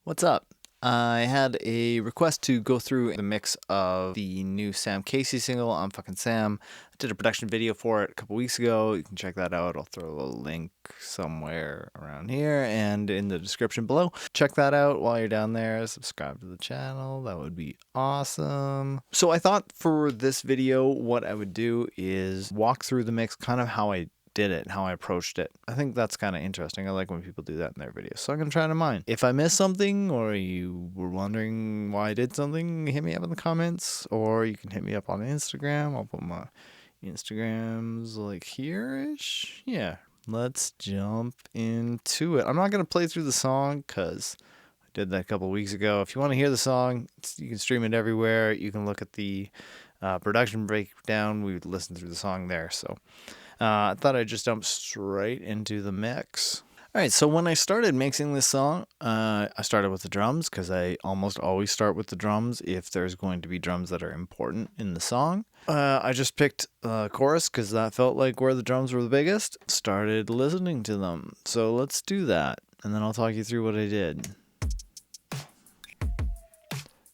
What's up? I had a request to go through the mix of the new Sam Casey single, I'm Fucking Sam. I did a production video for it a couple weeks ago. You can check that out. I'll throw a link somewhere around here and in the description below. Check that out while you're down there. Subscribe to the channel. That would be awesome. So I thought for this video, what I would do is walk through the mix, kind of how I did it, how I approached it. I think that's kind of interesting. I like when people do that in their videos. So I'm going to try it in mine. If I missed something or you were wondering why I did something, hit me up in the comments, or you can hit me up on Instagram. I'll put my Instagrams like here-ish. Yeah, let's jump into it. I'm not going to play through the song because I did that a couple weeks ago. If you want to hear the song, you can stream it everywhere. You can look at the production breakdown. We would listen through the song there. So I thought I'd just jump straight into the mix. All right, so when I started mixing this song, I started with the drums because I almost always start with the drums if there's going to be drums that are important in the song. I just picked the chorus because that felt like where the drums were the biggest. Started listening to them. So let's do that, and then I'll talk you through what I did.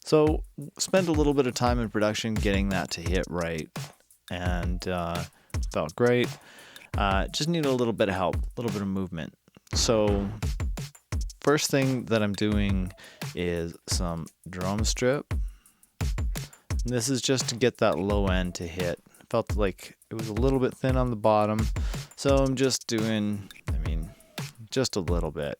So spent a little bit of time in production getting that to hit right, and felt great. Just need a little bit of help, a little bit of movement. So first thing that I'm doing is some drum strip. This is just to get that low end to hit. Felt like it was a little bit thin on the bottom, so I'm just doing, just a little bit.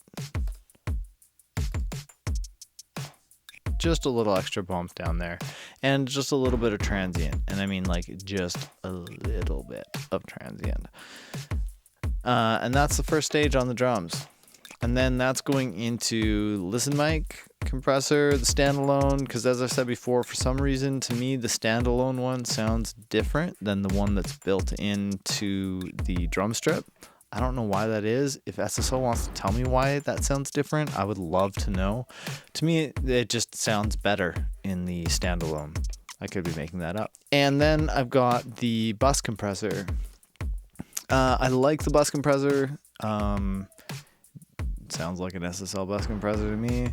Just a little extra bump down there, and just a little bit of transient, and I mean like just a little bit of transient. And that's the first stage on the drums, and then that's going into listen mic, compressor, the standalone, because as I said before, for some reason to me the standalone one sounds different than the one that's built into the drum strip. I don't know why that is. If SSL wants to tell me why that sounds different, I would love to know. To me, it just sounds better in the standalone. I could be making that up. And then I've got the bus compressor. I like the bus compressor. Sounds like an SSL bus compressor to me.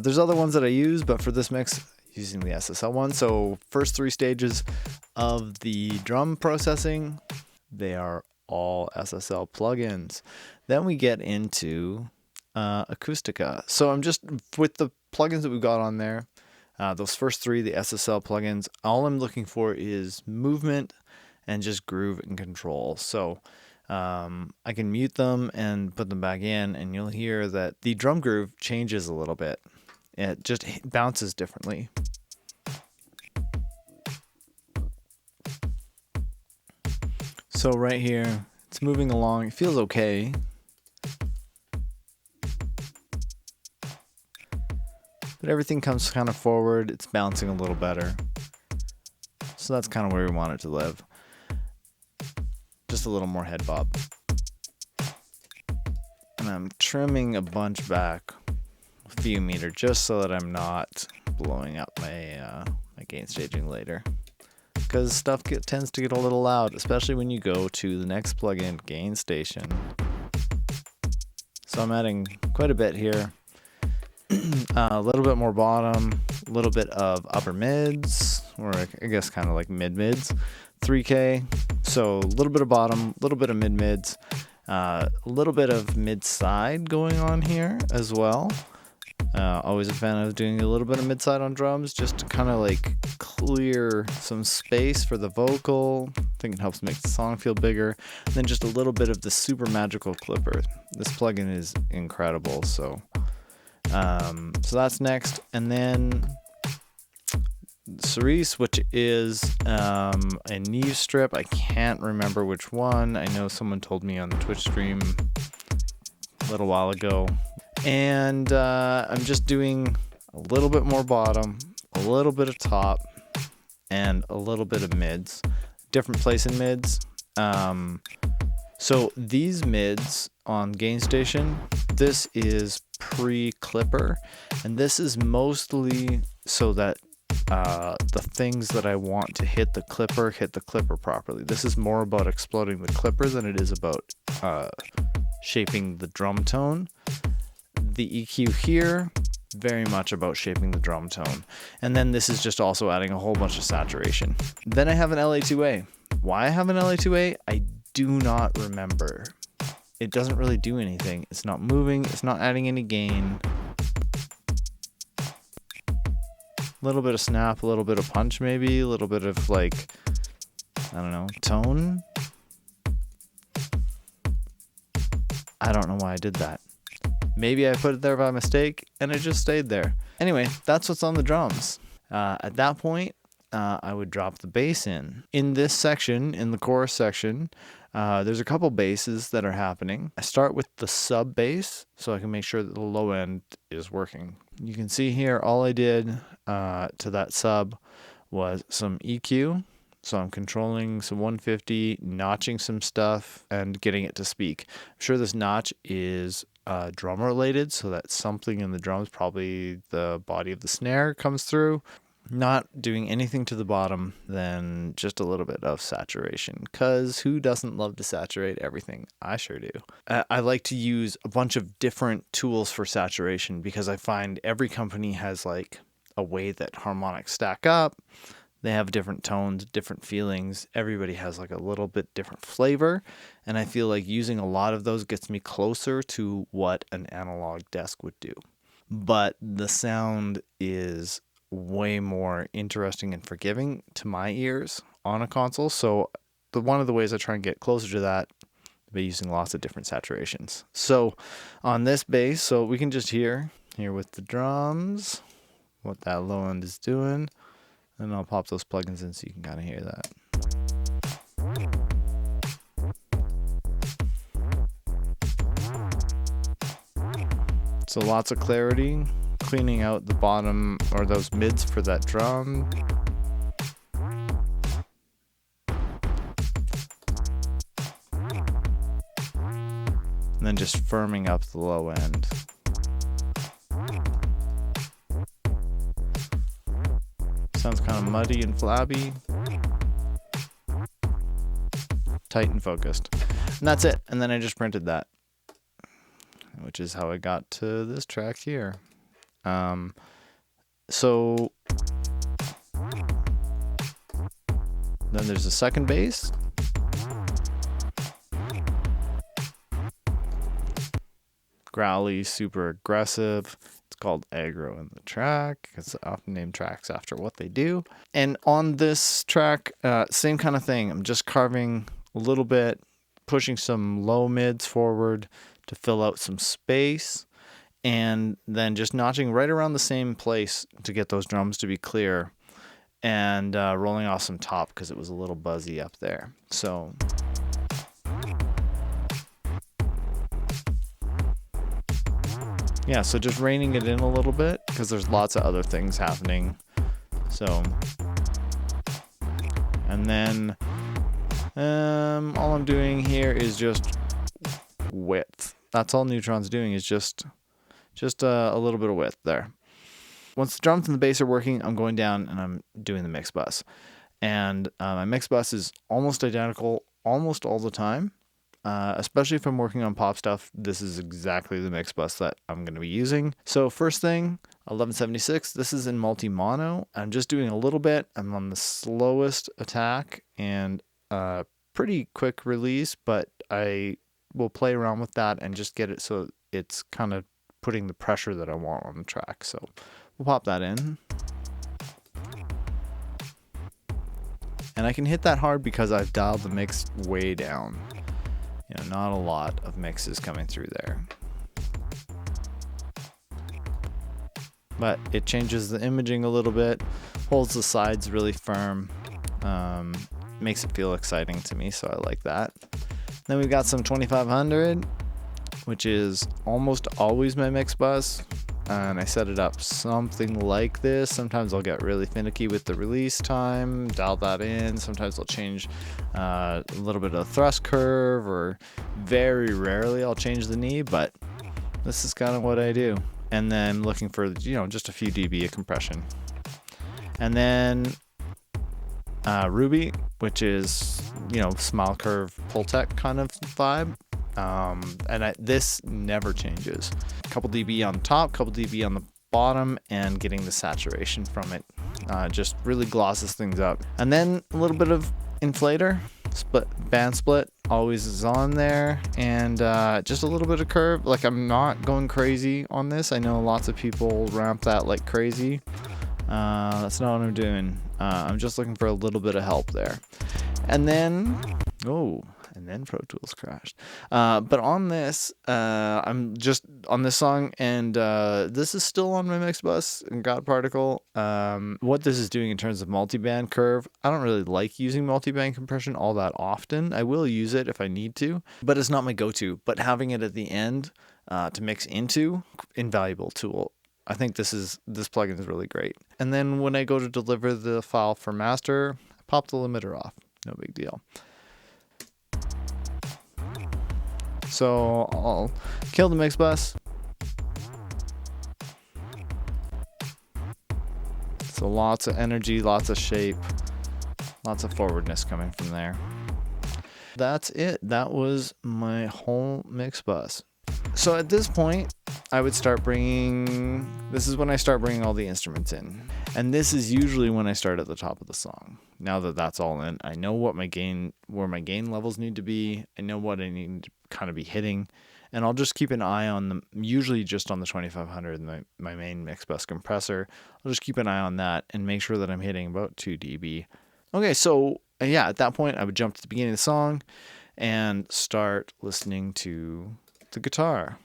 There's other ones that I use, but for this mix, using the SSL one. So first three stages of the drum processing, they are all SSL plugins. Then we get into Acoustica. So I'm just, with the plugins that we've got on there, those first three, the SSL plugins, all I'm looking for is movement and just groove and control. So I can mute them and put them back in, and you'll hear that the drum groove changes a little bit. It just bounces differently. So right here, it's moving along. It feels okay. But everything comes kind of forward. It's bouncing a little better. So that's kind of where we want it to live. Just a little more head bob. And I'm trimming a bunch back a few meter just so that I'm not blowing up my gain staging later. Because stuff tends to get a little loud, especially when you go to the next plugin, gain station. So I'm adding quite a bit here. A little bit more bottom, a little bit of upper mids, or I guess kind of like mid-mids, 3K. So a little bit of bottom, a little bit of mid-mids, a little bit of mid-side going on here as well. Always a fan of doing a little bit of mid-side on drums, just to kind of like clear some space for the vocal. I think it helps make the song feel bigger. And then just a little bit of the super magical clipper. This plugin is incredible. So that's next. And then Cerise, which is a knee strip. I can't remember which one. I know someone told me on the Twitch stream a little while ago. And I'm just doing a little bit more bottom, a little bit of top, and a little bit of mids. Different place in mids. So these mids on gain station, this is pre-clipper, and this is mostly so that the things that I want to hit the clipper properly. This is more about exploding the clipper than it is about shaping the drum tone. The EQ here, very much about shaping the drum tone. And then this is just also adding a whole bunch of saturation. Then I have an LA2A. Why I have an LA2A, I do not remember. It doesn't really do anything. It's not moving, it's not adding any gain. A little bit of snap, a little bit of punch maybe, a little bit of like, I don't know, tone. I don't know why I did that. Maybe I put it there by mistake and it just stayed there. Anyway, that's what's on the drums. At that point, I would drop the bass in. In this section, in the chorus section, there's a couple basses that are happening. I start with the sub bass so I can make sure that the low end is working. You can see here all I did to that sub was some EQ. So I'm controlling some 150, notching some stuff, and getting it to speak. I'm sure this notch is drum related, so that something in the drums, probably the body of the snare, comes through. Not doing anything to the bottom, then just a little bit of saturation, because who doesn't love to saturate everything? I sure do. I like to use a bunch of different tools for saturation because I find every company has like a way that harmonics stack up. They have different tones, different feelings. Everybody has like a little bit different flavor. And I feel like using a lot of those gets me closer to what an analog desk would do. But the sound is way more interesting and forgiving to my ears on a console. So one of the ways I try and get closer to that by using lots of different saturations. So on this bass, so we can just hear with the drums what that low end is doing. And I'll pop those plugins in so you can kind of hear that. So lots of clarity, cleaning out the bottom or those mids for that drum. And then just firming up the low end. Sounds kind of muddy and flabby. Tight and focused. And that's it. And then I just printed that, which is how I got to this track here. So then there's a second bass. Growly, super aggressive. It's called aggro in the track. It's often named tracks after what they do. And on this track, same kind of thing. I'm just carving a little bit, pushing some low mids forward to fill out some space, and then just notching right around the same place to get those drums to be clear, and rolling off some top because it was a little buzzy up there. So yeah, so just reining it in a little bit because there's lots of other things happening. So, and then all I'm doing here is just width. That's all Neutron's doing, is just a little bit of width there. Once the drums and the bass are working, I'm going down and I'm doing the mix bus. And my mix bus is almost identical almost all the time. Especially if I'm working on pop stuff, this is exactly the mix bus that I'm going to be using. So first thing, 1176, this is in multi-mono. I'm just doing a little bit. I'm on the slowest attack and pretty quick release, but I will play around with that and just get it so it's kind of putting the pressure that I want on the track. So we'll pop that in. And I can hit that hard because I've dialed the mix way down. You know, not a lot of mixes coming through there. But it changes the imaging a little bit, holds the sides really firm, makes it feel exciting to me, so I like that. Then we've got some 2500, which is almost always my mix bus. And I set it up something like this. Sometimes I'll get really finicky with the release time, dial that in. Sometimes I'll change a little bit of the thrust curve, or very rarely I'll change the knee, but this is kind of what I do. And then looking for, just a few dB of compression. And then Ruby, which is, smile curve Pultec kind of vibe. And this never changes. A couple dB on the top, couple dB on the bottom and getting the saturation from it. Just really glosses things up. And then a little bit of inflator, band split always is on there, and just a little bit of curve. Like, I'm not going crazy on this. I know lots of people ramp that like crazy. That's not what I'm doing. I'm just looking for a little bit of help there. And then Pro Tools crashed. But on this, I'm just on this song, and this is still on my mix bus and God Particle. What this is doing in terms of multiband curve, I don't really like using multiband compression all that often. I will use it if I need to, but it's not my go-to. But having it at the end to mix into, invaluable tool. I think this plugin is really great. And then when I go to deliver the file for master, I pop the limiter off. No big deal. So I'll kill the mix bus. So lots of energy, lots of shape, lots of forwardness coming from there. That's it. That was my whole mix bus. So at this point, this is when I start bringing all the instruments in. And this is usually when I start at the top of the song. Now that that's all in, I know where my gain levels need to be. I know what I need to kind of be hitting. And I'll just keep an eye on them, usually just on the 2500 and my main mix bus compressor. I'll just keep an eye on that and make sure that I'm hitting about 2 dB. Okay, so yeah, at that point, I would jump to the beginning of the song and start listening to the guitar.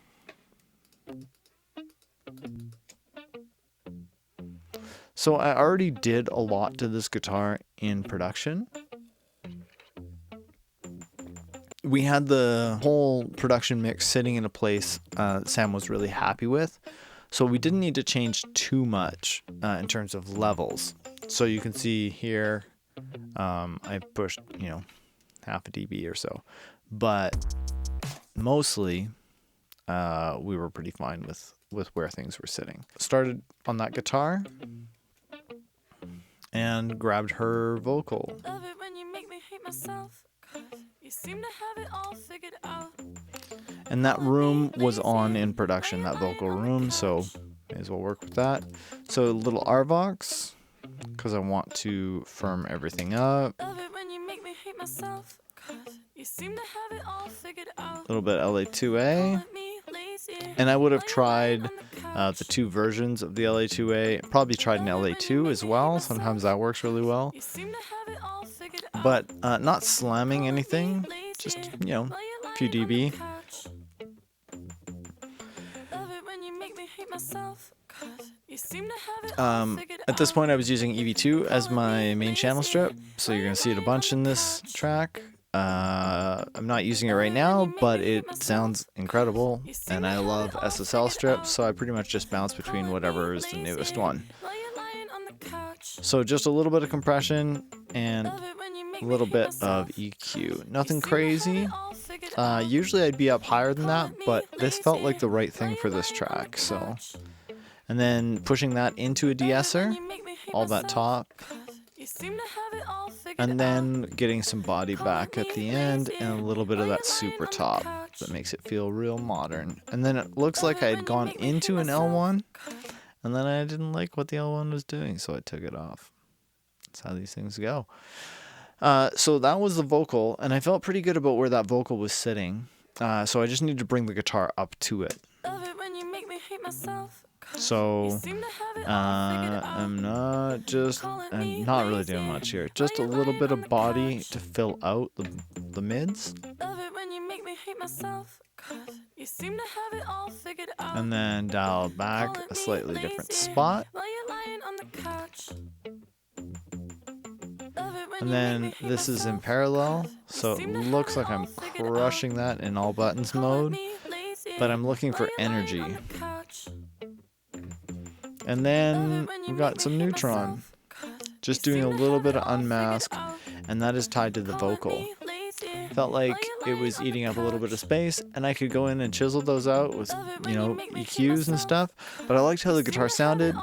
So I already did a lot to this guitar in production. We had the whole production mix sitting in a place Sam was really happy with. So we didn't need to change too much in terms of levels. So you can see here, I pushed, half a dB or so. But mostly, we were pretty fine with where things were sitting. Started on that guitar and grabbed her vocal. Love it when you make me hate myself, 'cause you seem to have it all figured out. And that room was on in production, that vocal room, so may as well work with that. So a little RVox, because I want to firm everything up. Love it when you make me hate myself, 'cause you seem to have it all figured out. A little bit LA2A. And I would have tried the two versions of the LA2A. Probably tried an LA2 as well. Sometimes that works really well. But not slamming anything. Just, a few dB. At this point I was using EV2 as my main channel strip. So you're going to see it a bunch in this track. I'm not using it right now, but it sounds incredible, and I love SSL strips, so I pretty much just bounce between whatever is the newest one. So just a little bit of compression and a little bit of EQ. Nothing crazy. Usually I'd be up higher than that, but this felt like the right thing for this track. So, and then pushing that into a de-esser, all that top. And then getting some body back at the end and a little bit of that super top that makes it feel real modern. And then it looks like I had gone into an L1 and then I didn't like what the L1 was doing, so I took it off. That's how these things go. So that was the vocal, and I felt pretty good about where that vocal was sitting. So I just need to bring the guitar up to it. So I'm not really doing much here. Just a little bit of body to fill out the mids. And then dial back a slightly different spot. And then this is in parallel, so it looks like I'm crushing that in all buttons mode, but I'm looking for energy. And then we've got some neutron, just doing a little bit of unmask, and that is tied to the vocal. Felt like it was eating up a little bit of space, and I could go in and chisel those out with, EQs and stuff, but I liked how the guitar sounded.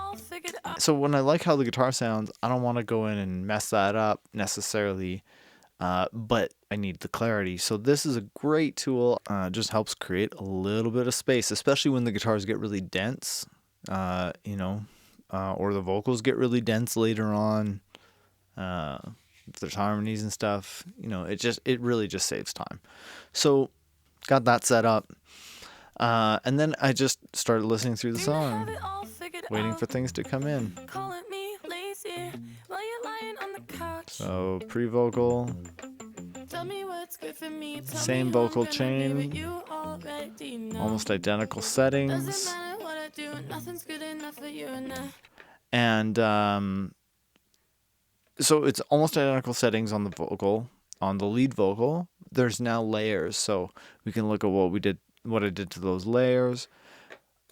So when I like how the guitar sounds, I don't want to go in and mess that up necessarily, but I need the clarity. So this is a great tool, just helps create a little bit of space, especially when the guitars get really dense. or the vocals get really dense later on. If there's harmonies and stuff, it really just saves time. So got that set up. And then I just started listening through the song, waiting for things to come in. So pre-vocal, same vocal chain, almost identical settings. And so it's almost identical settings on the vocal, on the lead vocal. There's now layers, so we can look at what I did to those layers.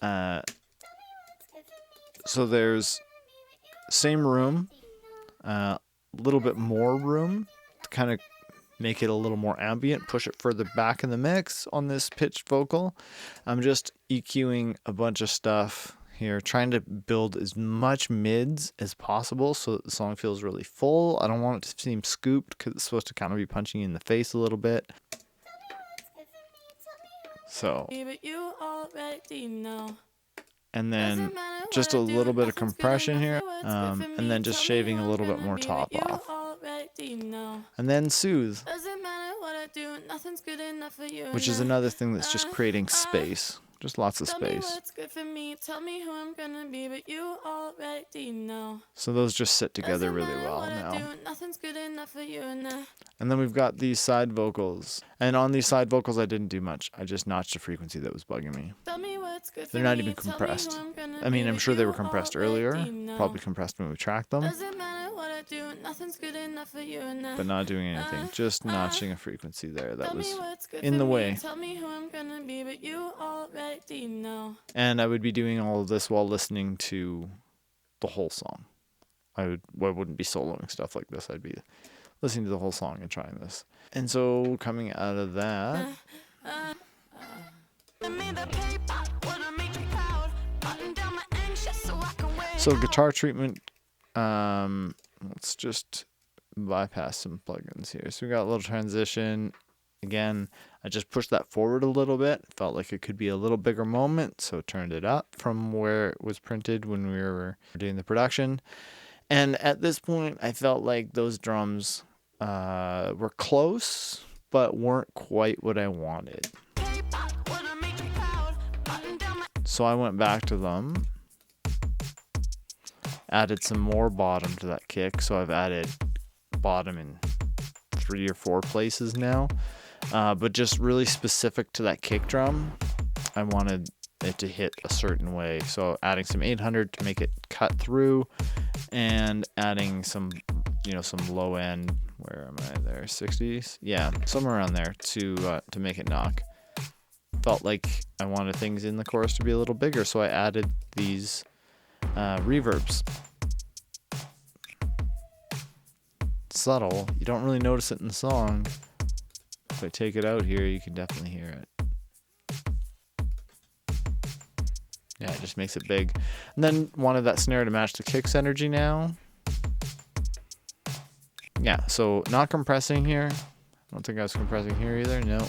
So there's same room, a little bit more room to kind of make it a little more ambient, push it further back in the mix on this pitched vocal. I'm just EQing a bunch of stuff here, trying to build as much mids as possible so that the song feels really full. I don't want it to seem scooped because it's supposed to kind of be punching you in the face a little bit. So, and then just a little bit of compression here, and then just shaving a little bit more top off. And then soothe, which is another thing that's just creating space. Just lots of space. So those just sit together really well now. And then we've got these side vocals. And on these side vocals I didn't do much. I just notched a frequency that was bugging me. They're not even compressed. I mean, I'm sure they were compressed earlier. Probably compressed when we tracked them. But not doing anything. Just notching a frequency there that was in the way. And I would be doing all of this while listening to the whole song. I wouldn't be soloing stuff like this. I'd be listening to the whole song and trying this. And so coming out of that, so guitar treatment, let's just bypass some plugins here. So we got a little transition. Again, I just pushed that forward a little bit. Felt like it could be a little bigger moment, so turned it up from where it was printed when we were doing the production. And at this point, I felt like those drums were close, but weren't quite what I wanted. So I went back to them, added some more bottom to that kick. So I've added bottom in 3 or 4 places now, but just really specific to that kick drum. I wanted it to hit a certain way. So adding some 800 to make it cut through, and adding some low end, where am I there, 60s? Yeah, somewhere around there to make it knock. Felt like I wanted things in the chorus to be a little bigger, so I added these reverbs. Subtle, you don't really notice it in the song. If I take it out here, you can definitely hear it. Yeah, it just makes it big. And then wanted that snare to match the kick's energy now. Yeah, so not compressing here. I don't think I was compressing here either. No.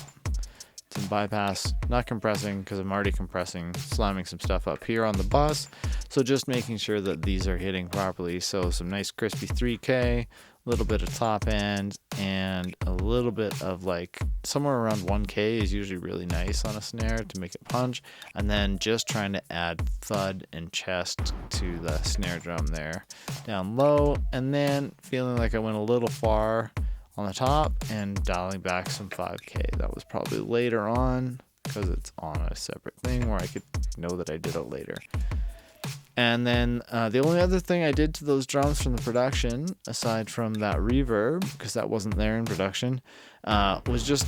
It's in bypass. Not compressing because I'm already compressing, slamming some stuff up here on the bus. So just making sure that these are hitting properly. So some nice crispy 3K, a little bit of top end, and a little bit of like somewhere around 1K is usually really nice on a snare to make it punch. And then just trying to add thud and chest to the snare drum there down low, and then feeling like I went a little far on the top and dialing back some 5K. That was probably later on because it's on a separate thing where I could know that I did it later. And then the only other thing I did to those drums from the production, aside from that reverb, because that wasn't there in production, was just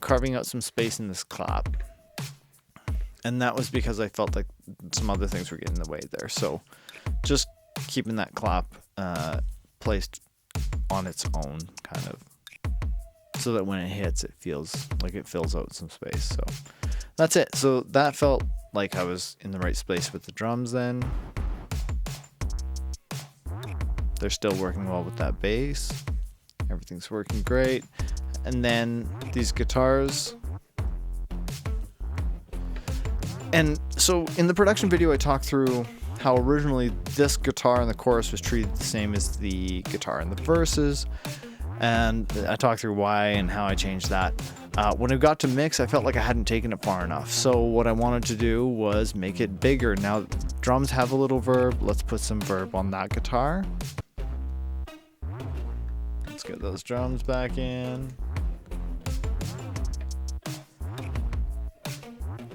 carving out some space in this clap. And that was because I felt like some other things were getting in the way there. So just keeping that clap placed on its own, kind of, so that when it hits, it feels like it fills out some space. So that's it. So that felt like I was in the right space with the drums then. They're still working well with that bass. Everything's working great. And then these guitars. And so in the production video, I talked through how originally this guitar in the chorus was treated the same as the guitar in the verses. And I talked through why and how I changed that. When it got to mix, I felt like I hadn't taken it far enough. So what I wanted to do was make it bigger. Now, drums have a little verb. Let's put some verb on that guitar. Let's get those drums back in.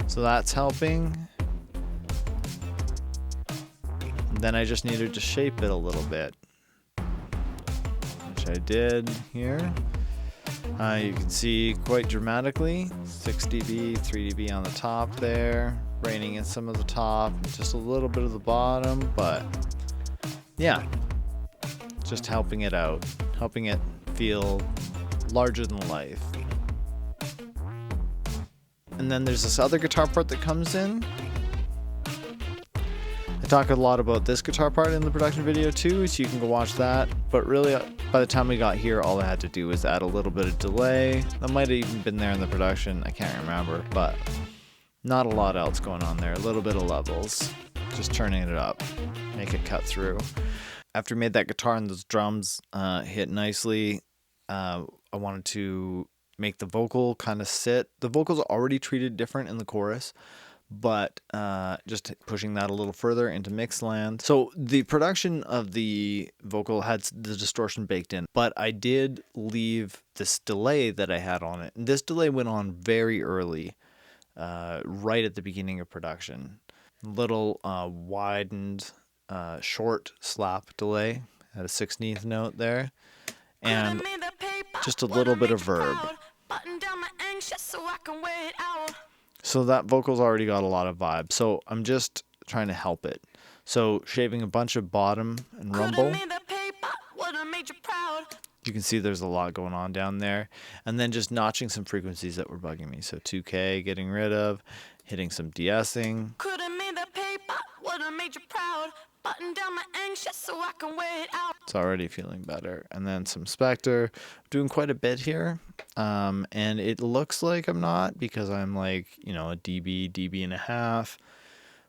So that's helping. And then I just needed to shape it a little bit, which I did here. You can see quite dramatically, 6 dB, 3 dB on the top there, reining in some of the top, just a little bit of the bottom, but yeah, just helping it out, helping it feel larger than life. And then there's this other guitar part that comes in. I talk a lot about this guitar part in the production video too, so you can go watch that. But really, by the time we got here, all I had to do was add a little bit of delay. That might have even been there in the production, I can't remember, but not a lot else going on there. A little bit of levels, just turning it up, make it cut through. After we made that guitar and those drums hit nicely, I wanted to make the vocal kind of sit. The vocals are already treated different in the chorus, but just pushing that a little further into mix land. So the production of the vocal had the distortion baked in, but I did leave this delay that I had on it. And this delay went on very early, right at the beginning of production. Little widened short slap delay, had a 16th note there, and just a little bit of verb. So that vocal's already got a lot of vibe. So I'm just trying to help it. So shaving a bunch of bottom and rumble. You can see there's a lot going on down there. And then just notching some frequencies that were bugging me. So 2K getting rid of, hitting some de-essing. It's already feeling better. And then some Spectre. Doing quite a bit here. And it looks like I'm not, because I'm like, you know, a dB and a half.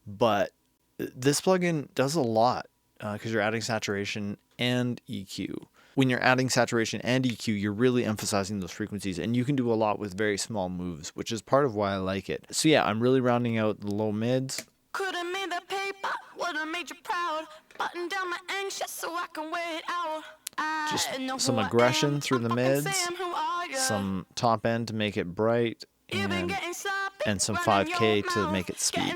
But this plugin does a lot because you're adding saturation and EQ. When you're adding saturation and EQ, you're really emphasizing those frequencies, and you can do a lot with very small moves, which is part of why I like it. So yeah, I'm really rounding out the low mids. Just some aggression through the mids, some top end to make it bright, and some 5K to make it speak.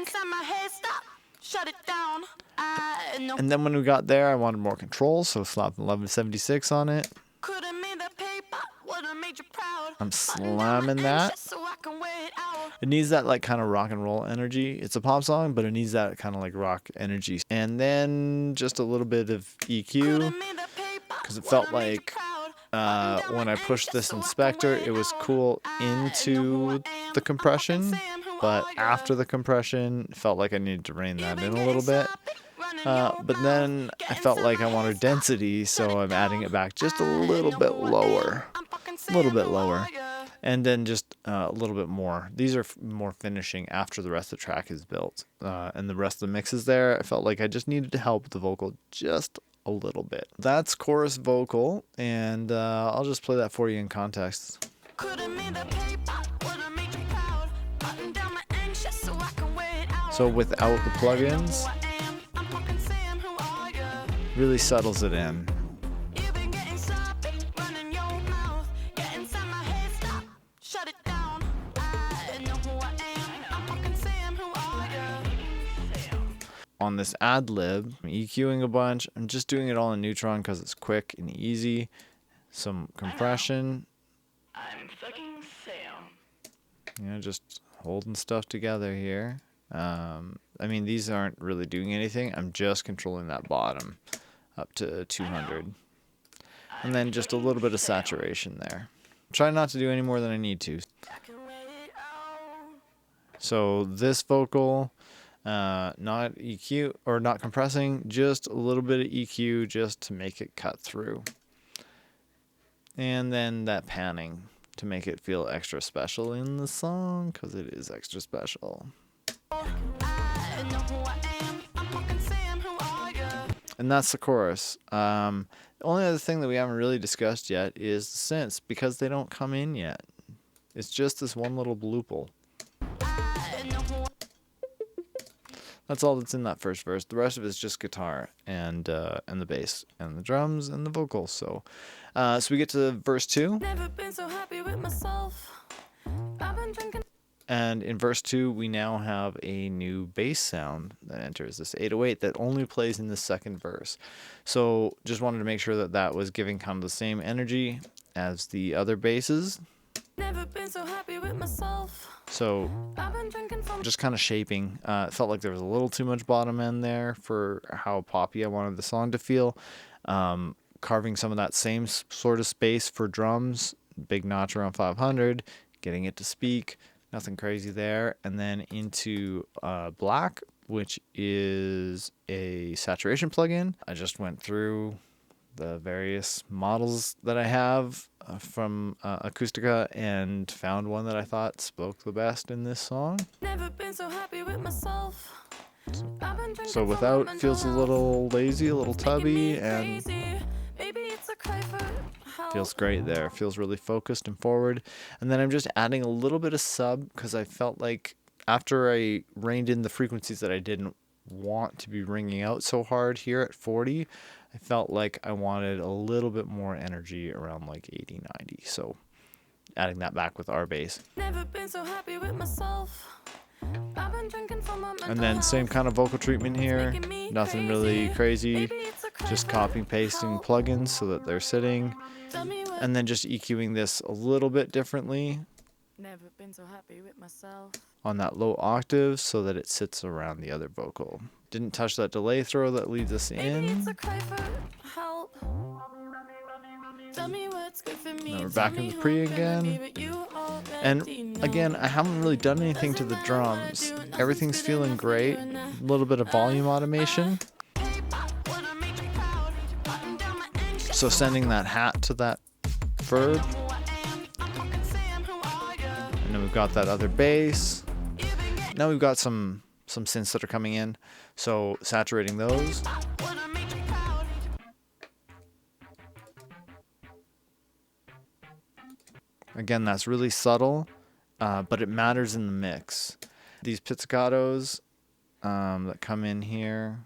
And then when we got there, I wanted more control, so slapped 1176 on it. I'm slamming that. It needs that like kind of rock and roll energy. It's a pop song, but it needs that kind of like rock energy. And then just a little bit of EQ, because it felt like when I pushed this in Spectre, it was cool into the compression, but after the compression, it felt like I needed to rein that in a little bit. But then I felt like I wanted density, so I'm adding it back just a little bit lower. And then just a little bit more. These are more finishing after the rest of the track is built. And the rest of the mix is there. I felt like I just needed to help the vocal just a little bit. That's chorus vocal, and I'll just play that for you in context. So without the plugins, really settles it in. On this ad lib, I'm EQing a bunch. I'm just doing it all in neutron because it's quick and easy. Some compression. I'm fucking Sam. You know, just holding stuff together here. I mean, these aren't really doing anything. I'm just controlling that bottom up to 200. And then just a little bit of saturation there. Try not to do any more than I need to. So this vocal, not EQ or not compressing, just a little bit of EQ just to make it cut through. And then that panning to make it feel extra special in the song, because it is extra special. And that's the chorus. The only other thing that we haven't really discussed yet is the synths, because they don't come in yet. It's just this one little bloople. That's all that's in that first verse. The rest of it is just guitar and the bass and the drums and the vocals. So we get to verse 2. Never been so happy with myself. I've been drinking. And in verse 2, we now have a new bass sound that enters, this 808 that only plays in the second verse. So just wanted to make sure that that was giving kind of the same energy as the other basses. Never been so happy with myself. So I've been drinking from. just kind of shaping. It felt like there was a little too much bottom end there for how poppy I wanted the song to feel. Carving some of that same sort of space for drums, big notch around 500, getting it to speak. Nothing crazy there. And then into black, which is a saturation plugin. I just went through the various models that I have from Acoustica and found one that I thought spoke the best in this song. Never been so happy with myself. I've been drinking So without feels a little lazy, a little tubby, and maybe it's a cry for help. feels great there. Feels really focused and forward. And then I'm just adding a little bit of sub because I felt like after I reined in the frequencies that I didn't want to be ringing out so hard here at 40, I felt like I wanted a little bit more energy around like 80, 90. So adding that back with our bass. Never been so happy with myself. I've been drinking from my mental And then same health. kind of vocal treatment here. Making me Nothing really crazy. Maybe it's a cry Just for copying, pasting help. plugins so that they're sitting. Tell me what. And then just EQing this a little bit differently Never been so happy with myself. on that low octave so that it sits around the other vocal. Didn't touch that delay throw that leads us Maybe it's a in. cry for help. Tell me what's good for me. Now we're Tell back me in the who pre I'm gonna be, again. but you already And know. again, I haven't really done anything to the drums. Everything's feeling great. A little bit of volume automation. So sending that hat to that verb. And then we've got that other bass. Now we've got some synths that are coming in. So saturating those. Again, that's really subtle, but it matters in the mix. These pizzicatos that come in here,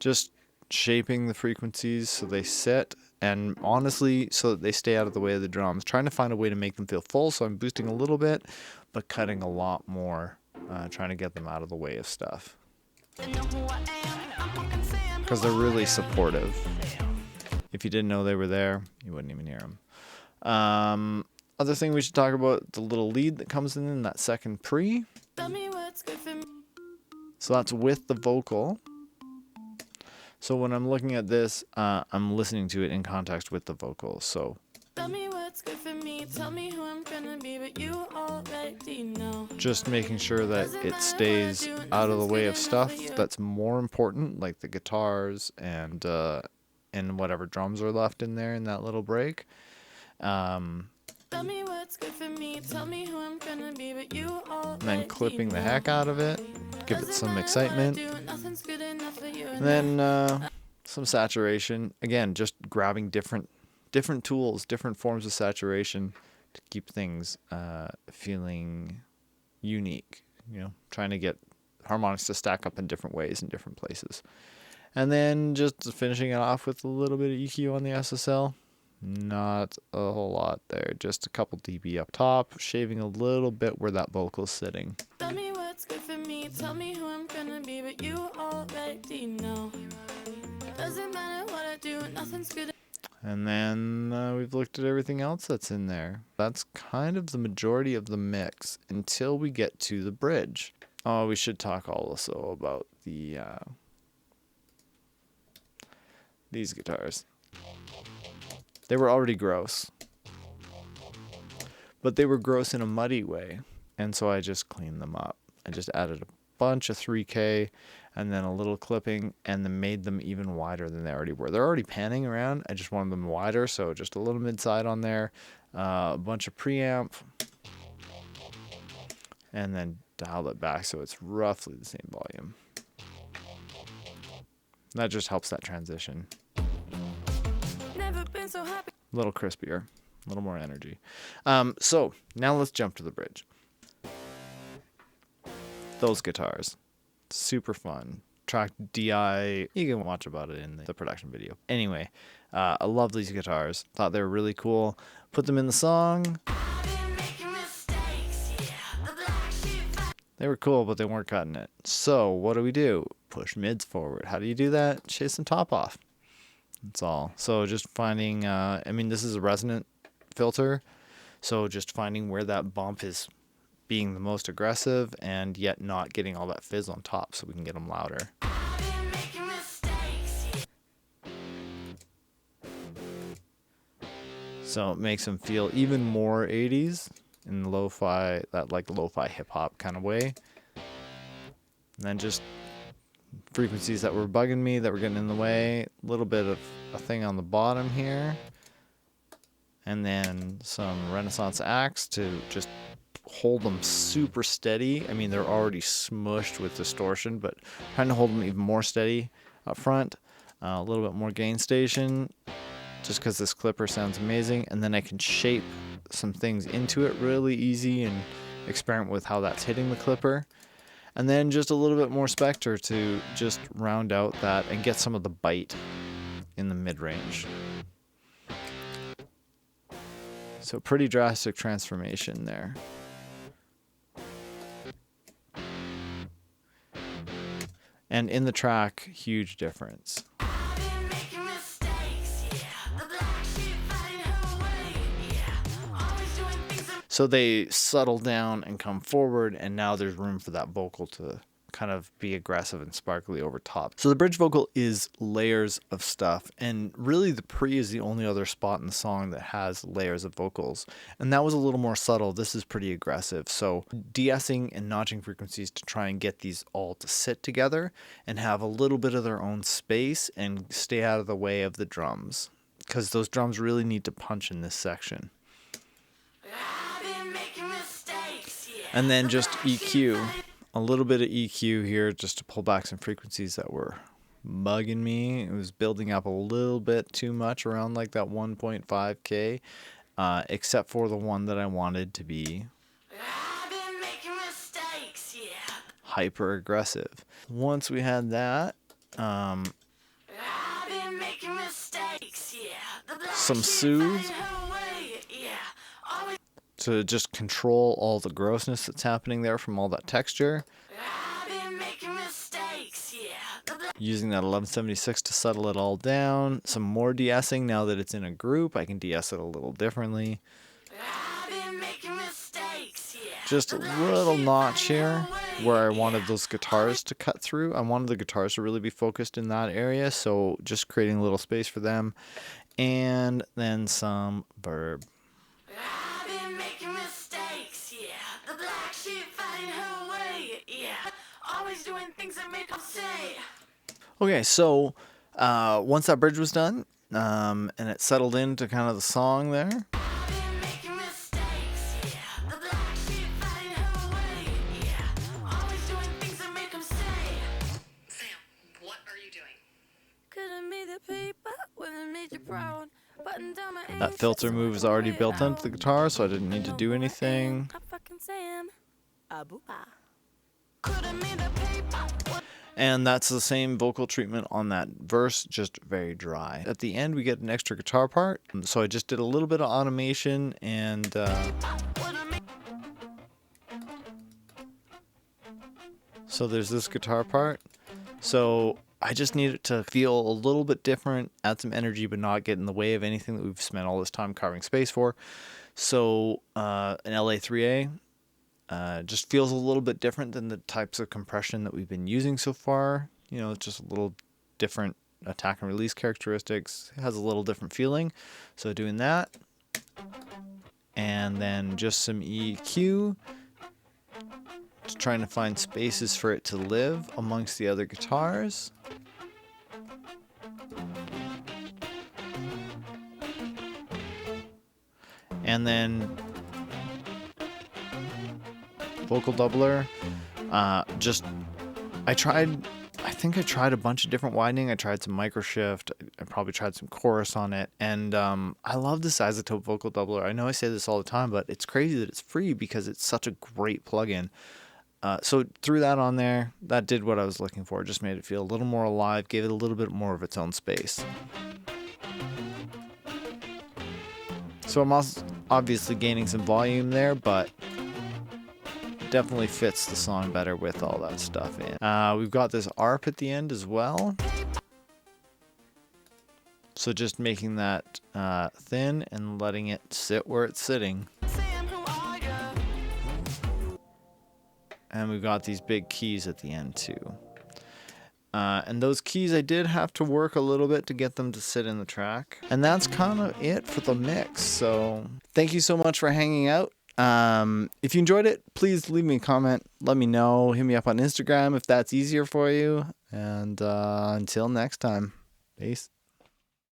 just shaping the frequencies so they sit, and honestly, so that they stay out of the way of the drums. Trying to find a way to make them feel full, so I'm boosting a little bit, but cutting a lot more, trying to get them out of the way of stuff. Because they're really supportive. If you didn't know they were there, you wouldn't even hear them. Other thing we should talk about, the little lead that comes in that second pre. Tell me what's good for me. So that's with the vocal. So when I'm looking at this, I'm listening to it in context with the vocal. So Tell me what's good for me. Tell me who I'm gonna be, but you already know. just making sure that it stays out of the way of stuff that's more important, like the guitars and whatever drums are left in there in that little break. Tell me what's good for me. Tell me who I'm gonna be, but you already And then clipping the know. heck out of it, give it some excitement. Nothing's good enough for you. And then some saturation. Again, just grabbing different tools, different forms of saturation to keep things feeling unique. You know, trying to get harmonics to stack up in different ways in different places. And then just finishing it off with a little bit of EQ on the SSL. Not a whole lot there. Just a couple dB up top, shaving a little bit where that vocal's sitting. Tell me what's good for me. Tell me who I'm gonna be, but you already know. Doesn't matter what I do, nothing's good. And then we've looked at everything else that's in there. That's kind of the majority of the mix until we get to the bridge. Oh, we should talk also about these guitars. They were already gross, but they were gross in a muddy way, and so I just cleaned them up. I just added a bunch of 3K and then a little clipping and then made them even wider than they already were. They're already panning around. I just wanted them wider, so just a little mid-side on there, a bunch of preamp, and then dial it back so it's roughly the same volume. That just helps that transition. Never been so happy. A little crispier, a little more energy. So now let's jump to the bridge. Those guitars, super fun. Track DI, you can watch about it in the production video. Anyway, I love these guitars. Thought they were really cool. Put them in the song. I've been making mistakes, yeah. The black sheep. They were cool, but they weren't cutting it. So what do? Push mids forward. How do you do that? Shave some top off. That's all. So just finding, I mean, this is a resonant filter. So just finding where that bump is being the most aggressive and yet not getting all that fizz on top so we can get them louder. I've been making mistakes, yeah. So it makes them feel even more 80s in lo-fi, that like lo-fi hip hop kind of way. And then just frequencies that were bugging me, that were getting in the way. A little bit of a thing on the bottom here. And then some Renaissance axe to just hold them super steady. I mean, they're already smushed with distortion, but trying to hold them even more steady up front. A little bit more gain station, just because this clipper sounds amazing. And then I can shape some things into it really easy and experiment with how that's hitting the clipper. And then just a little bit more Spectre to just round out that and get some of the bite in the mid-range. So pretty drastic transformation there. And in the track, huge difference. I've been making mistakes, yeah. The black sheep fighting her way, yeah. Always doing things that So they settle down and come forward, and now there's room for that vocal to kind of be aggressive and sparkly over top. So the bridge vocal is layers of stuff, and really the pre is the only other spot in the song that has layers of vocals, and that was a little more subtle. This is pretty aggressive, so de-essing and notching frequencies to try and get these all to sit together and have a little bit of their own space and stay out of the way of the drums, because those drums really need to punch in this section. I've been making mistakes, yeah. And then just EQ. A little bit of EQ here just to pull back some frequencies that were bugging me. It was building up a little bit too much around like that 1.5K, except for the one that I wanted to be I've been making mistakes, yeah. hyper aggressive. Once we had that, I've been making mistakes, yeah. The black some sheep soothe fighting her way, yeah. Always to just control all the grossness that's happening there from all that texture. I've been making mistakes, yeah. The black Using that 1176 to settle it all down. Some more de-essing now that it's in a group. I can de-ess it a little differently. I've been making mistakes, yeah. Just a little notch here where I wanted those guitars to cut through. I wanted the guitars to really be focused in that area, so just creating a little space for them. And then some burb. I've been making mistakes, yeah. The black sheep fighting her way, yeah. Always doing things that make them say. Okay, so once that bridge was done, and it settled into kind of the song there, I've been making mistakes, yeah. The black sheep fighting her way, yeah. Always doing things that make them say. Sam, what are you doing? Couldn't be the paper when it made you proud. Button down my that filter move is already built into the guitar, so I didn't need to do anything. I fucking Sam. Aboopa. Couldn't be the paper. And that's the same vocal treatment on that verse, just very dry. At the end, we get an extra guitar part. So I just did a little bit of automation and so there's this guitar part. So I just need it to feel a little bit different, add some energy, but not get in the way of anything that we've spent all this time carving space for. So an LA3A just feels a little bit different than the types of compression that we've been using so far. You know, it's just a little different attack and release characteristics. It has a little different feeling. So doing that. And then just some EQ. Just trying to find spaces for it to live amongst the other guitars. And then vocal doubler. I think I tried a bunch of different widening. I tried some microshift. I probably tried some chorus on it. And I love this isotope vocal doubler. I know I say this all the time, but it's crazy that it's free because it's such a great plugin. So threw that on there. That did what I was looking for. Just made it feel a little more alive, gave it a little bit more of its own space. So I'm also obviously gaining some volume there, but definitely fits the song better with all that stuff in. We've got this ARP at the end as well. So just making that thin and letting it sit where it's sitting. And we've got these big keys at the end too. And those keys, I did have to work a little bit to get them to sit in the track. And that's kind of it for the mix. So thank you so much for hanging out. If you enjoyed it, please leave me a comment. Let me know. Hit me up on Instagram if that's easier for you. And until next time, peace.